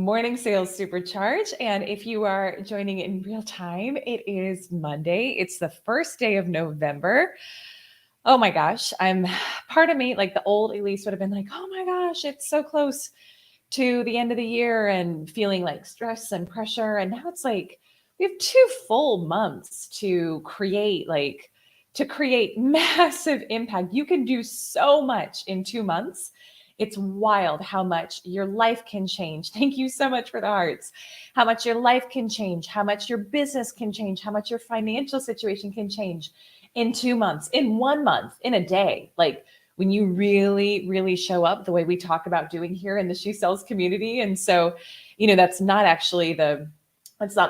Morning Sales Supercharge. And if you are joining in real time, it is Monday. It's the first day of November. Oh my gosh. Part of me, like the old Elise would have been like, oh my gosh, it's so close to the end of the year and feeling like stress and pressure. And now it's like we have 2 full months to create massive impact. You can do so much in 2 months. It's wild how much your life can change. Thank you so much for the hearts. How much your life can change, how much your business can change, how much your financial situation can change in 2 months, in 1 month, in a day. Like when you really, really show up the way we talk about doing here in the She Sells community. And so, that's not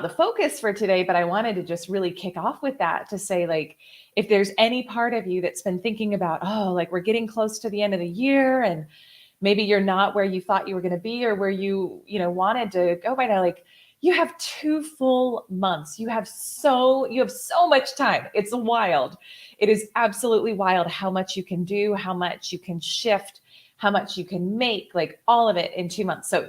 the focus for today, but I wanted to just really kick off with that to say, like, if there's any part of you that's been thinking about, oh, like we're getting close to the end of the year and maybe you're not where you thought you were going to be or where you wanted to go by now, like you have 2 full months. You have so much time. It's wild. It is absolutely wild how much you can do, how much you can shift, how much you can make, like all of it in 2 months. So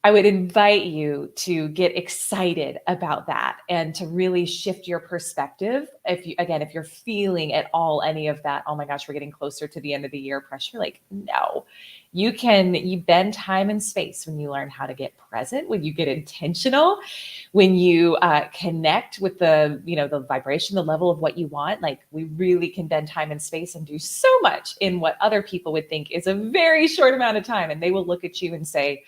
I would invite you to get excited about that and to really shift your perspective. If you're feeling at all any of that, oh my gosh, we're getting closer to the end of the year pressure, like, no, you bend time and space when you learn how to get present, when you get intentional, when you connect with the vibration, the level of what you want. Like we really can bend time and space and do so much in what other people would think is a very short amount of time. And they will look at you and say,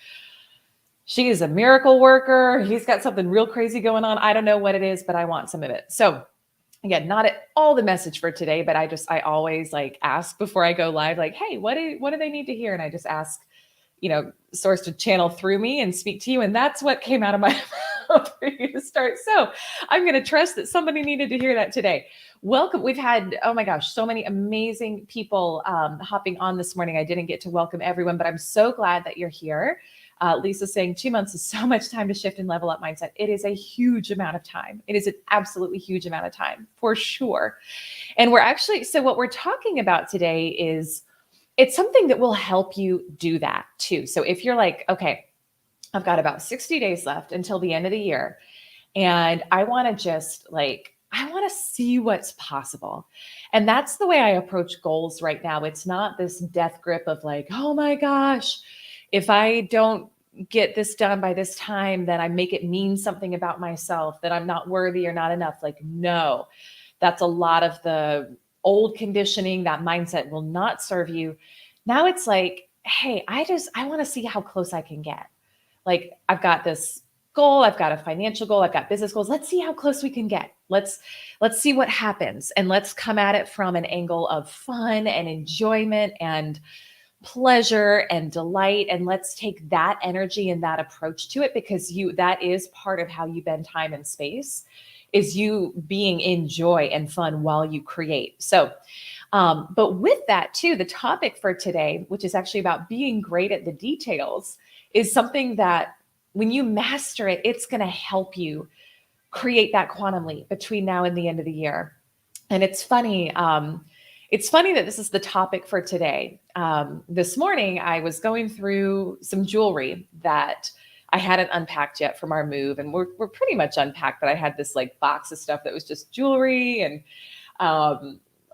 she is a miracle worker. He's got something real crazy going on. I don't know what it is, but I want some of it. So again, not at all the message for today, but I always like ask before I go live, like, hey, what do they need to hear? And I just ask, source to channel through me and speak to you. And that's what came out of my mouth for you to start. So I'm going to trust that somebody needed to hear that today. Welcome. We've had, oh my gosh, so many amazing people hopping on this morning. I didn't get to welcome everyone, but I'm so glad that you're here. Lisa's saying 2 months is so much time to shift and level up mindset. It is a huge amount of time. It is an absolutely huge amount of time for sure. And so what we're talking about today is it's something that will help you do that too. So if you're like, okay, I've got about 60 days left until the end of the year, and I want to see what's possible. And that's the way I approach goals right now. It's not this death grip of like, oh my gosh, if I don't get this done by this time, then I make it mean something about myself, that I'm not worthy or not enough. Like, no, that's a lot of the old conditioning. That mindset will not serve you. Now it's like, hey, I want to see how close I can get. Like, I've got this goal, I've got a financial goal, I've got business goals. Let's see how close we can get. Let's see what happens. And let's come at it from an angle of fun and enjoyment and pleasure and delight. And let's take that energy and that approach to it, because that is part of how you bend time and space, is you being in joy and fun while you create. So, but with that too, the topic for today, which is actually about being great at the details, is something that when you master it, it's going to help you create that quantum leap between now and the end of the year. And it's funny. It's funny that this is the topic for today. This morning, I was going through some jewelry that I hadn't unpacked yet from our move, and we're pretty much unpacked, but I had this like box of stuff that was just jewelry and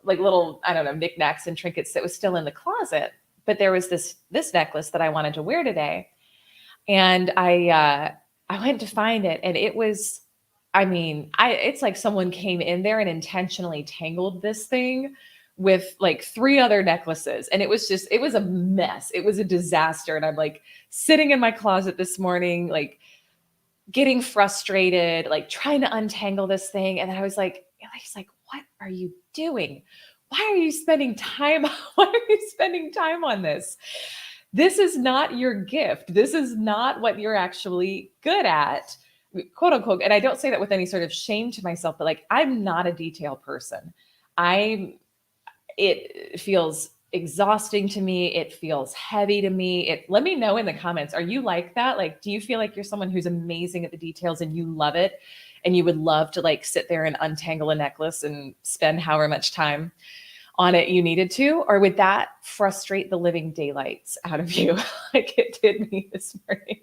like little, I don't know, knickknacks and trinkets that was still in the closet. But there was this necklace that I wanted to wear today, and I went to find it, and it was, it's like someone came in there and intentionally tangled this thing with like 3 other necklaces. And it was a mess. It was a disaster. And I'm like sitting in my closet this morning, like getting frustrated, like trying to untangle this thing. And then I was like, what are you doing? Why are you spending time? Why are you spending time on this? This is not your gift. This is not what you're actually good at, quote unquote. And I don't say that with any sort of shame to myself, but like, I'm not a detail person. It feels exhausting to me. It feels heavy to me. Let me know in the comments. Are you like that? Like, do you feel like you're someone who's amazing at the details and you love it and you would love to like sit there and untangle a necklace and spend however much time on it you needed to, or would that frustrate the living daylights out of you like it did me this morning?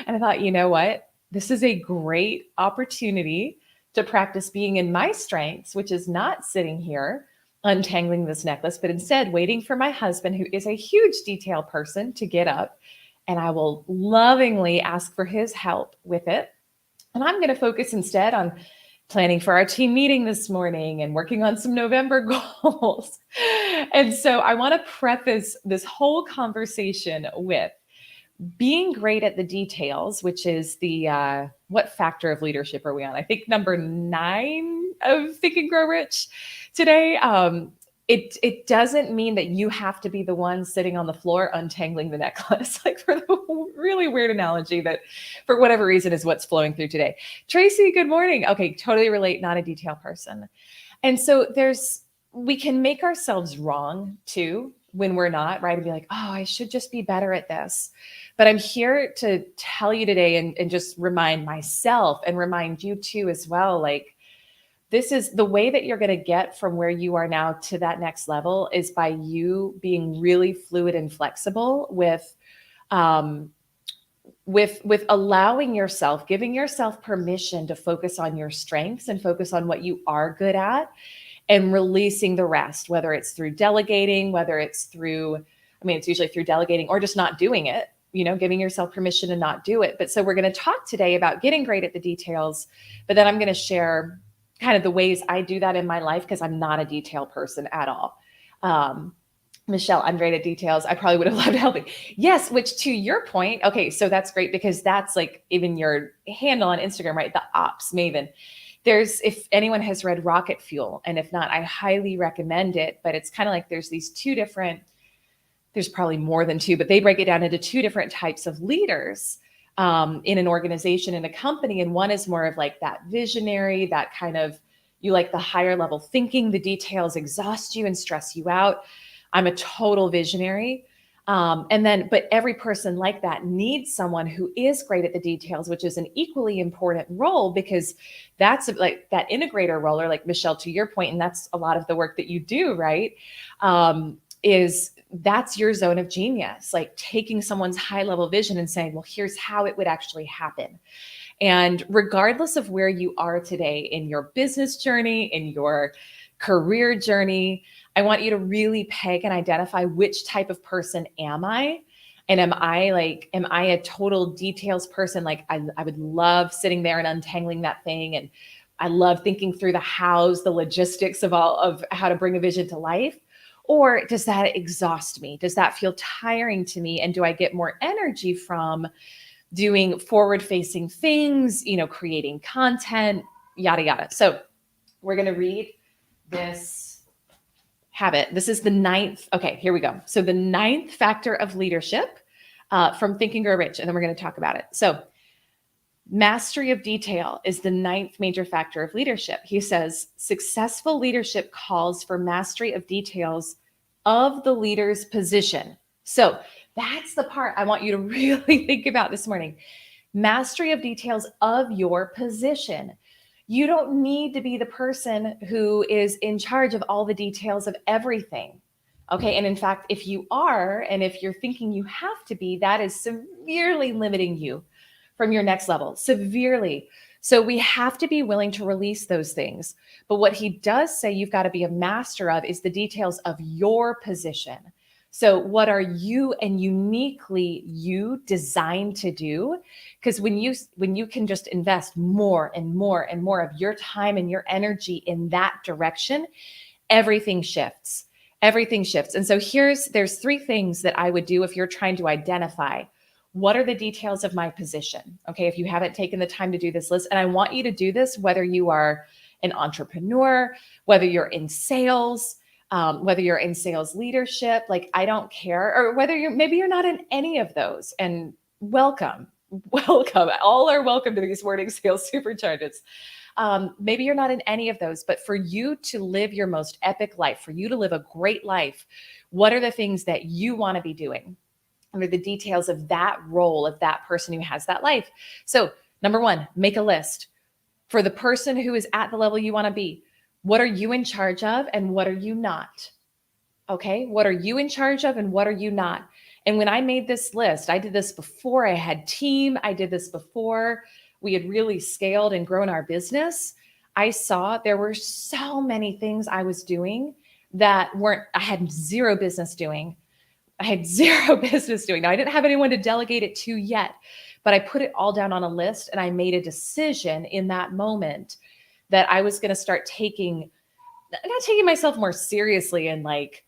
And I thought, you know what? This is a great opportunity to practice being in my strengths, which is not sitting here untangling this necklace, but instead waiting for my husband, who is a huge detail person, to get up. And I will lovingly ask for his help with it. And I'm going to focus instead on planning for our team meeting this morning and working on some November goals. And so I want to preface this whole conversation with being great at the details, which is the what factor of leadership are we on? I think number 9 of Think and Grow Rich today. It doesn't mean that you have to be the one sitting on the floor untangling the necklace, like for the really weird analogy that for whatever reason is what's flowing through today. Tracy, good morning. Okay, totally relate, not a detail person. And so we can make ourselves wrong too when we're not, right? And be like, oh, I should just be better at this. But I'm here to tell you today and just remind myself and remind you too as well, like, this is the way that you're going to get from where you are now to that next level is by you being really fluid and flexible with allowing yourself, giving yourself permission to focus on your strengths and focus on what you are good at and releasing the rest, whether it's through delegating, whether it's through, it's usually through delegating or just not doing it, giving yourself permission to not do it. But so we're going to talk today about getting great at the details, but then I'm going to share kind of the ways I do that in my life because I'm not a detail person at all. Michelle, I'm great at details. I probably would have loved helping. Yes, which to your point, okay, so that's great because that's like even your handle on Instagram, right? The Ops Maven. If anyone has read Rocket Fuel, and if not, I highly recommend it, but it's kind of like there's these there's probably more than 2, but they break it down into 2 different types of leaders in an organization, in a company. And one is more of like that visionary, that kind of, you like the higher level thinking, the details exhaust you and stress you out. I'm a total visionary. But every person like that needs someone who is great at the details, which is an equally important role because that's like that integrator role, or like Michelle, to your point, and that's a lot of the work that you do, right? That's your zone of genius, like taking someone's high level vision and saying, well, here's how it would actually happen. And regardless of where you are today in your business journey, in your career journey, I want you to really peg and identify which type of person am I? And am I a total details person? Like I would love sitting there and untangling that thing. And I love thinking through the hows, the logistics of how to bring a vision to life. Or does that exhaust me? Does that feel tiring to me? And do I get more energy from doing forward-facing things, creating content, yada, yada. So we're going to read this habit. This is the 9th. Okay, here we go. So the 9th factor of leadership from Think and Grow Rich, and then we're going to talk about it. So mastery of detail is the 9th major factor of leadership. He says, successful leadership calls for mastery of details of the leader's position. So that's the part I want you to really think about this morning. Mastery of details of your position. You don't need to be the person who is in charge of all the details of everything. Okay. And in fact, if you are, and if you're thinking you have to be, that is severely limiting you from your next level, severely. So we have to be willing to release those things. But what he does say you've got to be a master of is the details of your position. So what are you and uniquely you designed to do? Because when you can just invest more and more and more of your time and your energy in that direction, everything shifts. Everything shifts. And so there's 3 things that I would do if you're trying to identify what are the details of my position. Okay, if you haven't taken the time to do this list, and I want you to do this whether you are an entrepreneur, whether you're in sales, whether you're in sales leadership, like I don't care, or whether maybe you're not in any of those. And welcome. All are welcome to these Morning Sales Supercharges. Maybe you're not in any of those, but for you to live your most epic life, for you to live a great life, what are the things that you want to be doing? What are the details of that role of that person who has that life? So number 1, make a list. For the person who is at the level you want to be, what are you in charge of and what are you not? Okay. What are you in charge of and what are you not? And when I made this list, I did this before I had team. I did this before we had really scaled and grown our business. I saw there were so many things I was doing that I had zero business doing. I had zero business doing. Now, I didn't have anyone to delegate it to yet, but I put it all down on a list and I made a decision in that moment that I was going to start not taking myself more seriously and like,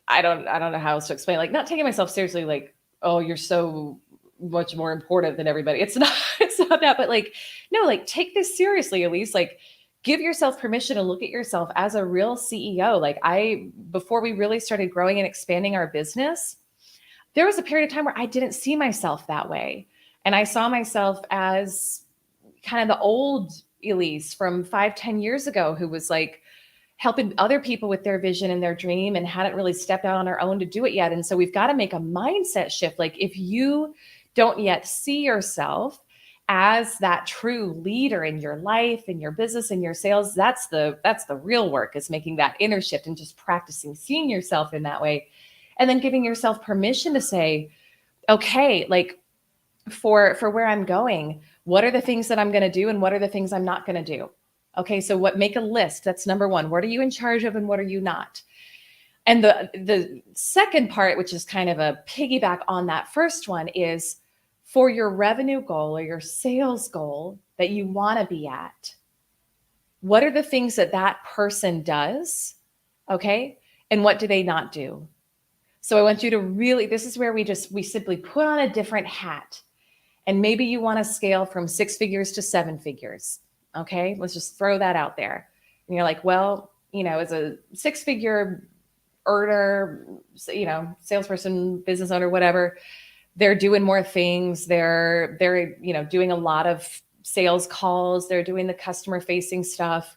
I don't know how else to explain, like not taking myself seriously, like, oh, you're so much more important than everybody. It's not, it's not that, but like, no, like take this seriously, at least like give yourself permission to look at yourself as a real CEO. Like before we really started growing and expanding our business, there was a period of time where I didn't see myself that way. And I saw myself as kind of the old Elise from 5, 10 years ago, who was like, helping other people with their vision and their dream and hadn't really stepped out on our own to do it yet. And so we've got to make a mindset shift. Like if you don't yet see yourself as that true leader in your life, in your business, in your sales, that's the real work, is making that inner shift and just practicing seeing yourself in that way. And then giving yourself permission to say, okay, like for where I'm going, what are the things that I'm going to do and what are the things I'm not going to do? Okay, so make a list. That's number one. What are you in charge of and what are you not? And the second part, which is kind of a piggyback on that first one, is for your revenue goal or your sales goal that you want to be at, what are the things that person does? Okay, and what do they not do? So I want you to really, this is where we simply put on a different hat. And maybe you want to scale from 6 figures to 7 figures. Okay, let's just throw that out there. And you're like, well, as a 6-figure earner, salesperson, business owner, whatever, they're doing more things. They're doing a lot of sales calls. They're doing the customer facing stuff.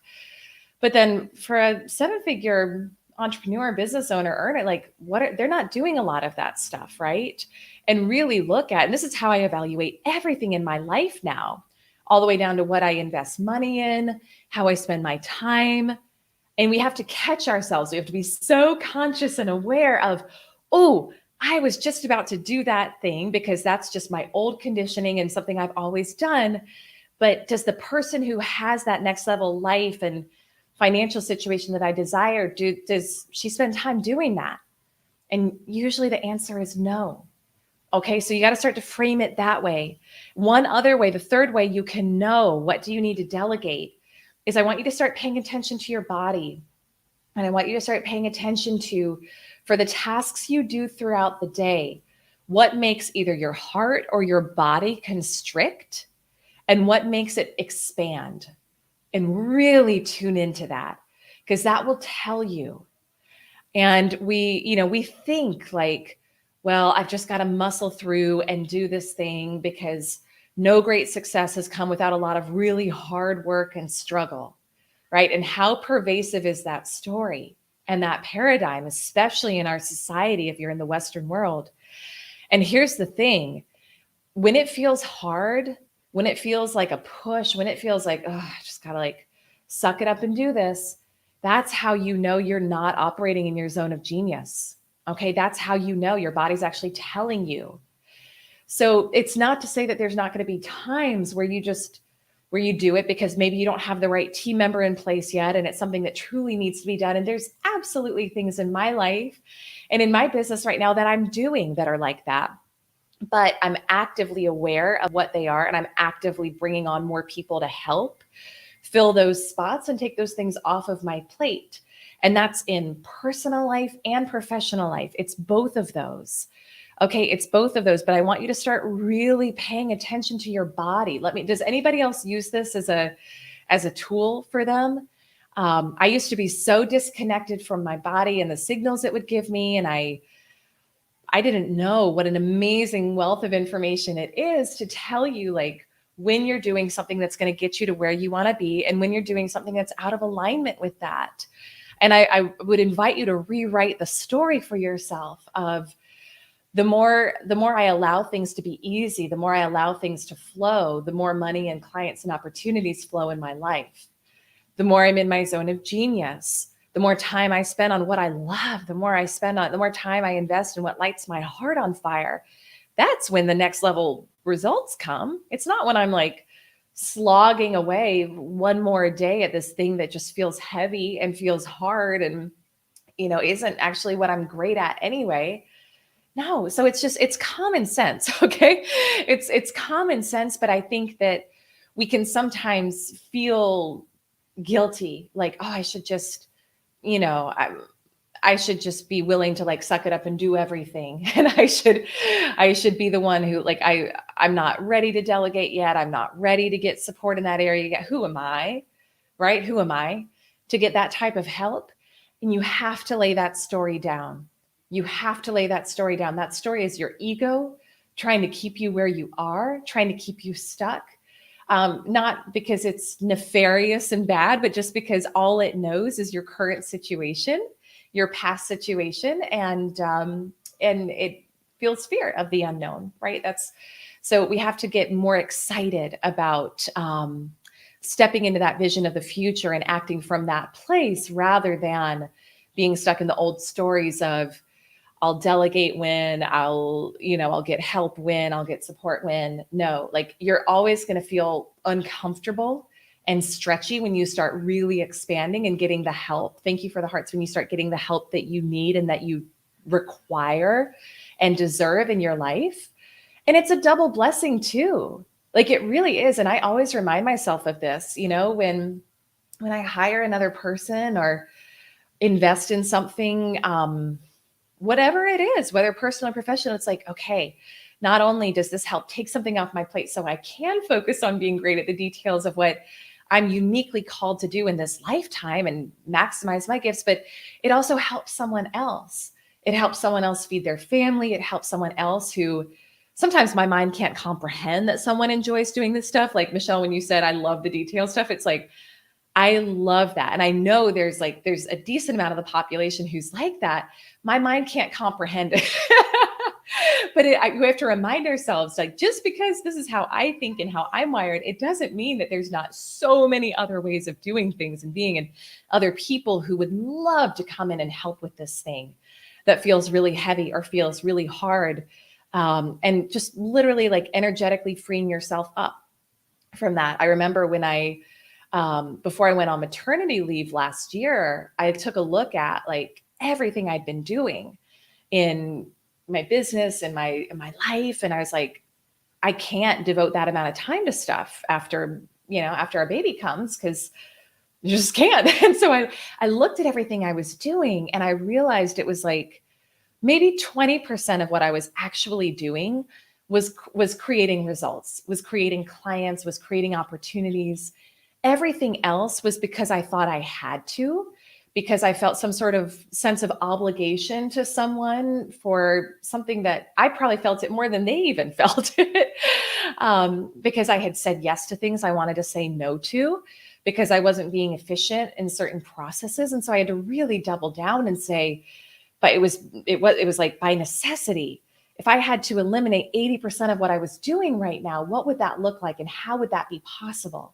But then for a 7-figure entrepreneur, business owner, earner, like they're not doing a lot of that stuff, right? And really look at, and this is how I evaluate everything in my life now, all the way down to what I invest money in, how I spend my time. And we have to catch ourselves. We have to be so conscious and aware of, oh, I was just about to do that thing because that's just my old conditioning and something I've always done. But does the person who has that next level life and financial situation that I desire, does she spend time doing that? And usually the answer is no. Okay, so you got to start to frame it that way. One other way, the third way you can know what do you need to delegate is I want you to start paying attention to your body. And I want you to start paying attention to, for the tasks you do throughout the day, what makes either your heart or your body constrict and what makes it expand. And really tune into that, because that will tell you. And we think like, well, I've just got to muscle through and do this thing because no great success has come without a lot of really hard work and struggle, right? And how pervasive is that story and that paradigm, especially in our society, if you're in the Western world? And here's the thing, when it feels hard, when it feels like a push, when it feels like, oh, I just got to like suck it up and do this, that's how you know you're not operating in your zone of genius. Okay, that's how you know your body's actually telling you. So it's not to say that there's not going to be times where you do it because maybe you don't have the right team member in place yet and it's something that truly needs to be done. And there's absolutely things in my life and in my business right now that I'm doing that are like that. But I'm actively aware of what they are and I'm actively bringing on more people to help fill those spots and take those things off of my plate. And that's in personal life and professional life. It's both of those. Okay, it's both of those, but I want you to start really paying attention to your body. Does anybody else use this as a tool for them? I used to be so disconnected from my body and the signals it would give me. And I didn't know what an amazing wealth of information it is to tell you like when you're doing something that's going to get you to where you want to be and when you're doing something that's out of alignment with that. And I would invite you to rewrite the story for yourself of the more I allow things to be easy, the more I allow things to flow, the more money and clients and opportunities flow in my life. The more I'm in my zone of genius, The more time I spend on what I love, the more time I invest in what lights my heart on fire. That's when the next level results come. It's not when I'm like slogging away one more day at this thing that just feels heavy and feels hard and, isn't actually what I'm great at anyway. No, so it's common sense, okay? It's common sense, but I think that we can sometimes feel guilty, like, oh, I should just, you know, I, I should just be willing to like suck it up and do everything. And I should be the one who like I'm not ready to delegate yet. I'm not ready to get support in that area yet. Who am I? Right? Who am I to get that type of help? And you have to lay that story down. You have to lay that story down. That story is your ego trying to keep you where you are, trying to keep you stuck. Not because it's nefarious and bad, but just because all it knows is your current situation, your past situation, and it feels fear of the unknown, right? That's so we have to get more excited about stepping into that vision of the future and acting from that place rather than being stuck in the old stories of I'll delegate when, I'll get help when, I'll get support when. No, like you're always going to feel uncomfortable and stretchy when you start really expanding and getting the help. Thank you for the hearts. When you start getting the help that you need and that you require and deserve in your life. And it's a double blessing too. Like it really is. And I always remind myself of this, when I hire another person or invest in something, whatever it is, whether personal or professional, it's like, okay, not only does this help take something off my plate so I can focus on being great at the details of what I'm uniquely called to do in this lifetime and maximize my gifts, but it also helps someone else. It helps someone else feed their family. It helps someone else who sometimes my mind can't comprehend that someone enjoys doing this stuff. Like Michelle, when you said, I love the detail stuff, it's like, I love that. And I know there's a decent amount of the population who's like that. My mind can't comprehend it. But we have to remind ourselves, like, just because this is how I think and how I'm wired, it doesn't mean that there's not so many other ways of doing things and being, and other people who would love to come in and help with this thing that feels really heavy or feels really hard. And just literally like energetically freeing yourself up from that. I remember when before I went on maternity leave last year, I took a look at like everything I'd been doing in my business and my life. And I was like, I can't devote that amount of time to stuff after our baby comes, because you just can't. And so I looked at everything I was doing and I realized it was like maybe 20% of what I was actually doing was creating results, was creating clients, was creating opportunities. Everything else was because I thought I had to, because I felt some sort of sense of obligation to someone for something that I probably felt it more than they even felt it. Because I had said yes to things I wanted to say no to, because I wasn't being efficient in certain processes. And so I had to really double down and say, but it was like by necessity. If I had to eliminate 80% of what I was doing right now, what would that look like? And how would that be possible?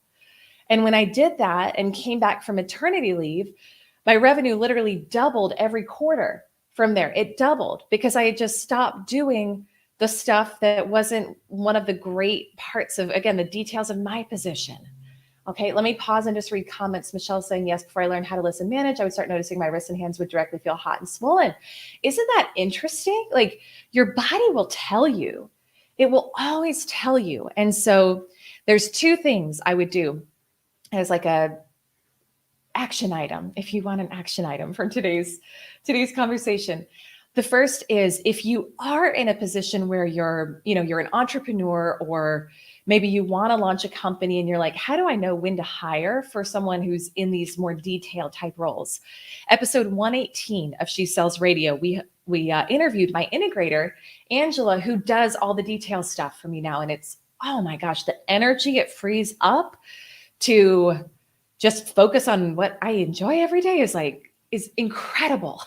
And when I did that and came back from maternity leave, my revenue literally doubled every quarter from there. It doubled because I had just stopped doing the stuff that wasn't one of the great parts of, again, the details of my position. Okay, let me pause and just read comments. Michelle saying, yes, before I learned how to listen manage, I would start noticing my wrists and hands would directly feel hot and swollen. Isn't that interesting? Like your body will tell you. It will always tell you. And so there's two things I would do as like a action item, if you want an action item from today's conversation. The first is, if you are in a position where you're an entrepreneur, or maybe you want to launch a company and you're like, how do I know when to hire for someone who's in these more detailed type roles? Episode 118 of She Sells Radio, we interviewed my integrator, Angela, who does all the detail stuff for me now. And it's, oh my gosh, the energy it frees up to just focus on what I enjoy every day is incredible.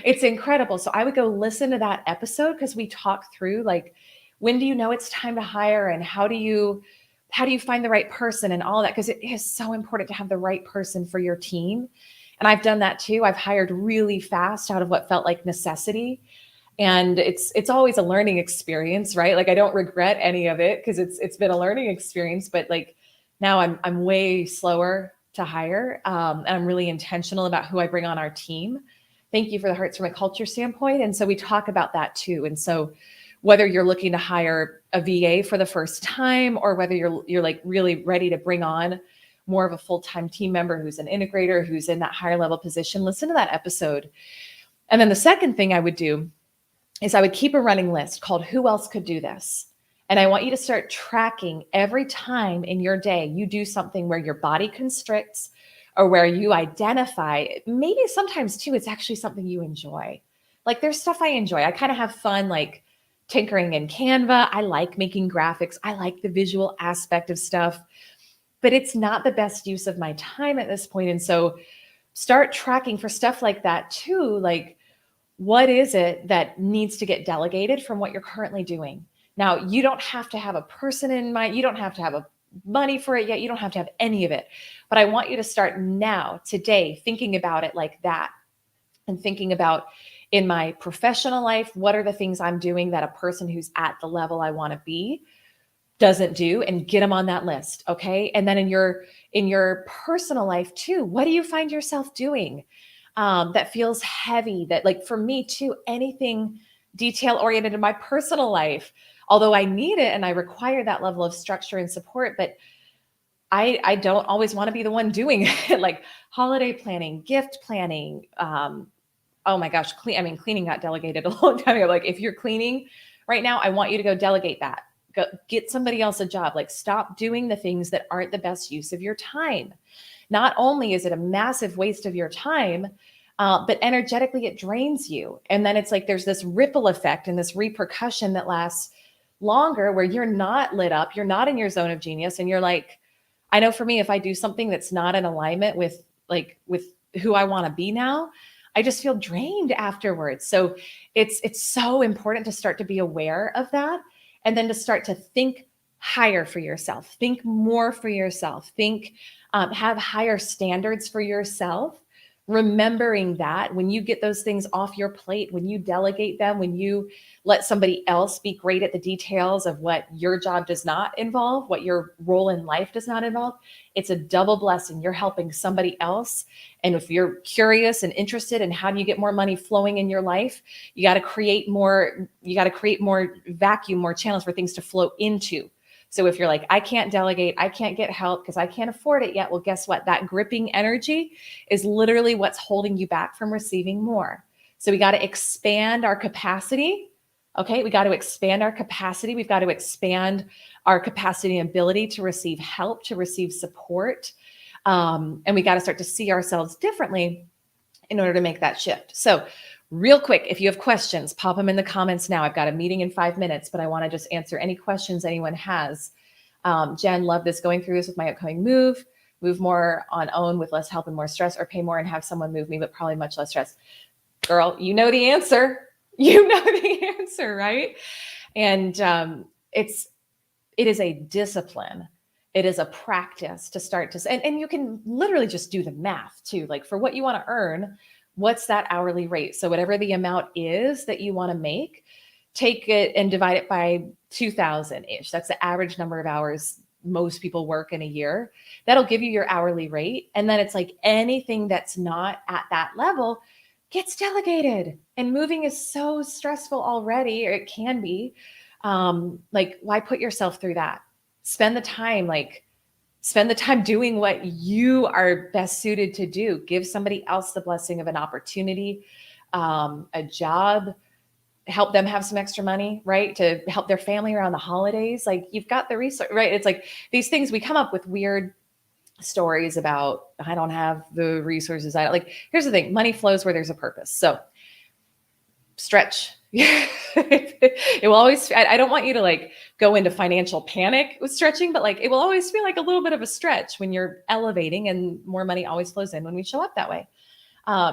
It's incredible. So I would go listen to that episode, because we talk through like, when do you know it's time to hire, and how do you find the right person and all that? Because it is so important to have the right person for your team. And I've done that too. I've hired really fast out of what felt like necessity. And it's always a learning experience, right? Like I don't regret any of it because it's been a learning experience, but like now I'm way slower to hire. And I'm really intentional about who I bring on our team. Thank you for the hearts from a culture standpoint. And so we talk about that too. And so whether you're looking to hire a VA for the first time, or whether you're like really ready to bring on more of a full-time team member who's an integrator, who's in that higher level position, listen to that episode. And then the second thing I would do is I would keep a running list called Who Else Could Do This? And I want you to start tracking every time in your day you do something where your body constricts or where you identify, maybe sometimes too, it's actually something you enjoy. Like there's stuff I enjoy. I kind of have fun, like tinkering in Canva. I like making graphics. I like the visual aspect of stuff, but it's not the best use of my time at this point. And so start tracking for stuff like that too. Like, what is it that needs to get delegated from what you're currently doing? Now, you don't have to have a person in mind. You don't have to have a money for it yet. You don't have to have any of it. But I want you to start now, today, thinking about it like that, and thinking about in my professional life, what are the things I'm doing that a person who's at the level I want to be doesn't do, and get them on that list. Okay. And then in your personal life too, what do you find yourself doing that feels heavy? That, like, for me too, anything detail oriented in my personal life, although I need it and I require that level of structure and support, but I don't always want to be the one doing it. Like holiday planning, gift planning. Oh my gosh, cleaning got delegated a long time ago. Like if you're cleaning right now, I want you to go delegate that. Go get somebody else a job. Like stop doing the things that aren't the best use of your time. Not only is it a massive waste of your time, but energetically it drains you. And then it's like there's this ripple effect and this repercussion that lasts longer, where you're not lit up, you're not in your zone of genius, and you're like, I know for me, if I do something that's not in alignment with who I want to be now, I just feel drained afterwards. So it's so important to start to be aware of that, and then to start to think higher for yourself, think more for yourself, have higher standards for yourself. Remembering that when you get those things off your plate, when you delegate them, when you let somebody else be great at the details of what your job does not involve, what your role in life does not involve, it's a double blessing. You're helping somebody else. And if you're curious and interested in how do you get more money flowing in your life, you got to create more vacuum, more channels for things to flow into. So if you're like, I can't delegate, I can't get help because I can't afford it yet. Well, guess what? That gripping energy is literally what's holding you back from receiving more. So we got to expand our capacity. Okay. We got to expand our capacity. We've got to expand our capacity and ability to receive help, to receive support. And we got to start to see ourselves differently in order to make that shift. So real quick, if you have questions, pop them in the comments now. I've got a meeting in 5 minutes, but I want to just answer any questions anyone has. Jen, love this. Going through this with my upcoming move more on own with less help and more stress, or pay more and have someone move me, but probably much less stress. Girl, you know the answer. You know the answer, right? And it is a discipline. It is a practice to start to, and you can literally just do the math too. Like for what you want to earn, what's that hourly rate? So whatever the amount is that you want to make, take it and divide it by 2,000-ish. That's the average number of hours most people work in a year. That'll give you your hourly rate. And then it's like anything that's not at that level gets delegated. And moving is so stressful already, or it can be. Like, why put yourself through that? Spend the time doing what you are best suited to do. Give somebody else the blessing of an opportunity, a job, help them have some extra money, right? To help their family around the holidays. Like you've got the resource, right? It's like these things, we come up with weird stories about, I don't have the resources. Here's the thing, money flows where there's a purpose. So stretch. It will always, I don't want you to like go into financial panic with stretching, but like, it will always feel like a little bit of a stretch when you're elevating, and more money always flows in when we show up that way.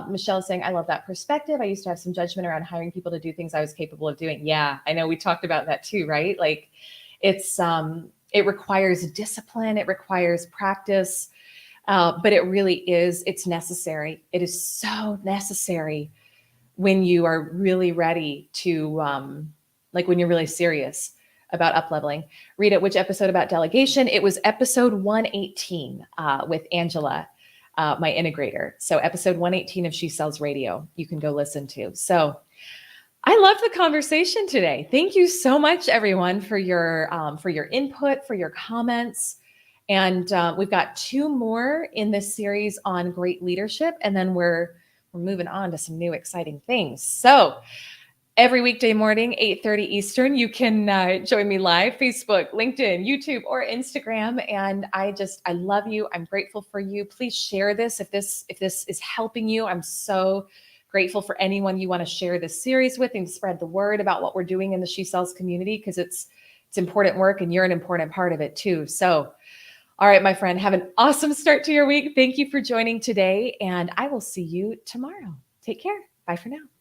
Michelle is saying, I love that perspective. I used to have some judgment around hiring people to do things I was capable of doing. Yeah, I know we talked about that too, right? Like it requires discipline. It requires practice. But it really is, it's necessary. It is so necessary when you are really ready to, like when you're really serious about up leveling. Rita, which episode about delegation? It was episode 118 with Angela, my integrator. So episode 118 of She Sells Radio, you can go listen to. So I love the conversation today. Thank you so much, everyone, for your input, for your comments. And we've got 2 more in this series on great leadership, and then we're moving on to some new exciting things. So every weekday morning, 8:30 Eastern, you can join me live, Facebook, LinkedIn, YouTube, or Instagram. And I love you. I'm grateful for you. Please share this if this is helping you. I'm so grateful for anyone you want to share this series with and spread the word about what we're doing in the She Sells community, because it's important work and you're an important part of it too. So, all right, my friend, have an awesome start to your week. Thank you for joining today, and I will see you tomorrow. Take care. Bye for now.